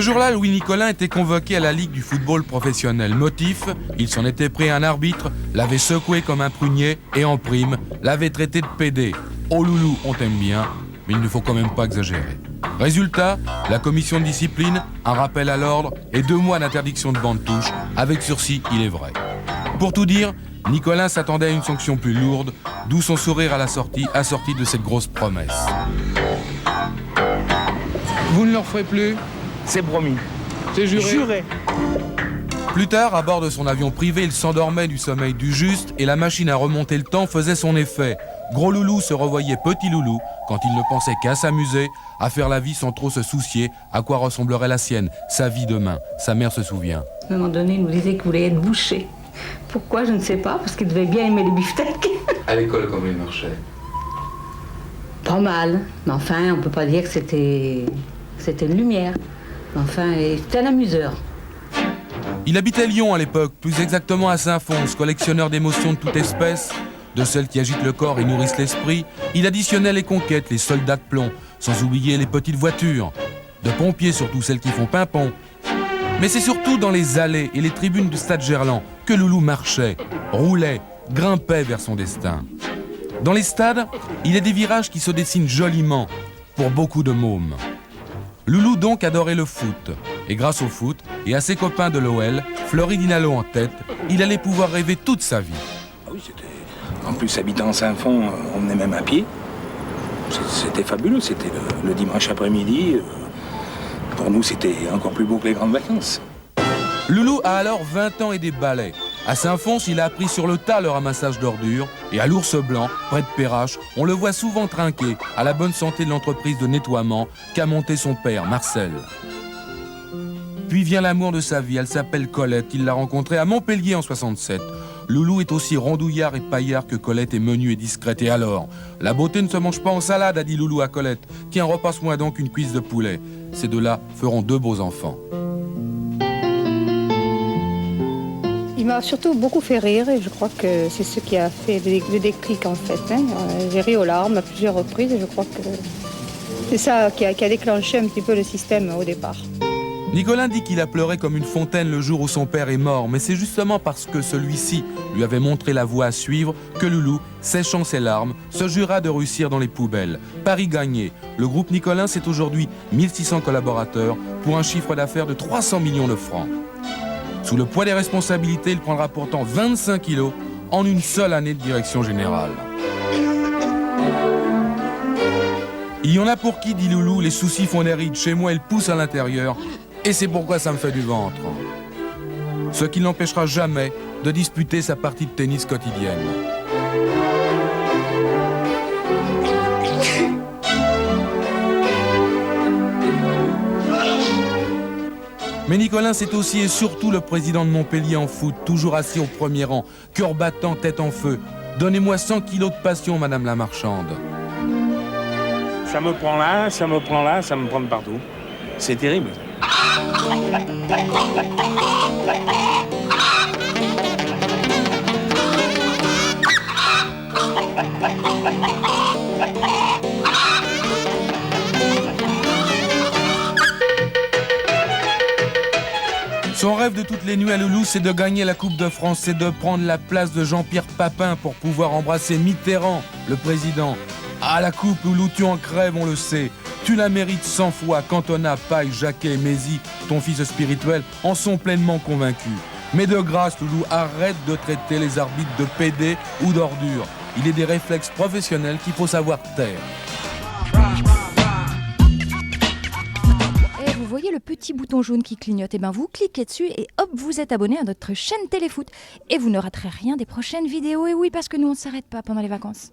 Ce jour-là, Louis Nicolin était convoqué à la Ligue du football professionnel. Motif, il s'en était pris à un arbitre, l'avait secoué comme un prunier et en prime, l'avait traité de pédé. Oh loulou, on t'aime bien, mais il ne faut quand même pas exagérer. Résultat, la commission de discipline, un rappel à l'ordre et 2 mois d'interdiction de banc de touche, avec sursis, il est vrai. Pour tout dire, Nicolin s'attendait à une sanction plus lourde, d'où son sourire à la sortie, assorti de cette grosse promesse. Vous ne le referez plus ? C'est promis. C'est juré. Juré. Plus tard, à bord de son avion privé, il s'endormait du sommeil du juste et la machine à remonter le temps faisait son effet. Gros loulou se revoyait petit loulou quand il ne pensait qu'à s'amuser, à faire la vie sans trop se soucier à quoi ressemblerait la sienne, sa vie demain. Sa mère se souvient. À un moment donné, il nous disait qu'il voulait être boucher. Pourquoi, je ne sais pas, parce qu'il devait bien aimer les beefsteaks. À l'école, comment il marchait ? Pas mal, mais enfin, on ne peut pas dire que c'était une lumière. Enfin, c'était un amuseur. Il habitait Lyon à l'époque, plus exactement à Saint-Fons, collectionneur d'émotions de toute espèce, de celles qui agitent le corps et nourrissent l'esprit. Il additionnait les conquêtes, les soldats de plomb, sans oublier les petites voitures, de pompiers surtout, celles qui font pimpon. Mais c'est surtout dans les allées et les tribunes du stade Gerland que Loulou marchait, roulait, grimpait vers son destin. Dans les stades, il y a des virages qui se dessinent joliment pour beaucoup de mômes. Loulou donc adorait le foot, et grâce au foot et à ses copains de l'OL, Floridinalo en tête, il allait pouvoir rêver toute sa vie. Ah oui, c'était... En plus, habitant Saint-Fons, on venait même à pied. C'était fabuleux, c'était le dimanche après-midi. Pour nous, c'était encore plus beau que les grandes vacances. Loulou a alors 20 ans et des balais. À Saint-Fons, il a appris sur le tas le ramassage d'ordures. Et à l'Ours Blanc, près de Perrache, on le voit souvent trinquer à la bonne santé de l'entreprise de nettoiement qu'a monté son père, Marcel. Puis vient l'amour de sa vie, elle s'appelle Colette. Il l'a rencontrée à Montpellier en 67. Loulou est aussi rondouillard et paillard que Colette est menue et discrète. Et alors, la beauté ne se mange pas en salade, a dit Loulou à Colette. Tiens, repasse-moi donc une cuisse de poulet. Ces deux-là feront 2 beaux enfants. Il m'a surtout beaucoup fait rire et je crois que c'est ce qui a fait le déclic en fait. J'ai ri aux larmes à plusieurs reprises et je crois que c'est ça qui a déclenché un petit peu le système au départ. Nicolin dit qu'il a pleuré comme une fontaine le jour où son père est mort, mais c'est justement parce que celui-ci lui avait montré la voie à suivre que Loulou, séchant ses larmes, se jura de réussir dans les poubelles. Paris gagné. Le groupe Nicolin, c'est aujourd'hui 1600 collaborateurs pour un chiffre d'affaires de 300 millions de francs. Sous le poids des responsabilités, il prendra pourtant 25 kilos en une seule année de direction générale. Il y en a pour qui, dit Loulou, les soucis font des rides. Chez moi, ils poussent à l'intérieur et c'est pourquoi ça me fait du ventre. Ce qui ne l'empêchera jamais de disputer sa partie de tennis quotidienne. Mais Nicolin, c'est aussi et surtout le président de Montpellier en foot, toujours assis au premier rang, cœur battant, tête en feu. Donnez-moi 100 kilos de passion, madame la marchande. Ça me prend là, ça me prend là, ça me prend de partout. C'est terrible. Son rêve de toutes les nuits à Loulou, c'est de gagner la Coupe de France, c'est de prendre la place de Jean-Pierre Papin pour pouvoir embrasser Mitterrand, le président. Ah, la coupe, Loulou, tu en crèves, on le sait. Tu la mérites 100 fois. Cantona, Paille, Jacquet, Mézy, ton fils spirituel, en sont pleinement convaincus. Mais de grâce, Loulou, arrête de traiter les arbitres de pédés ou d'ordures. Il est des réflexes professionnels qu'il faut savoir taire. Et vous voyez le petit bouton jaune qui clignote, et bien vous cliquez dessus et hop, vous êtes abonné à notre chaîne Téléfoot. Et vous ne raterez rien des prochaines vidéos. Et oui, parce que nous, on ne s'arrête pas pendant les vacances.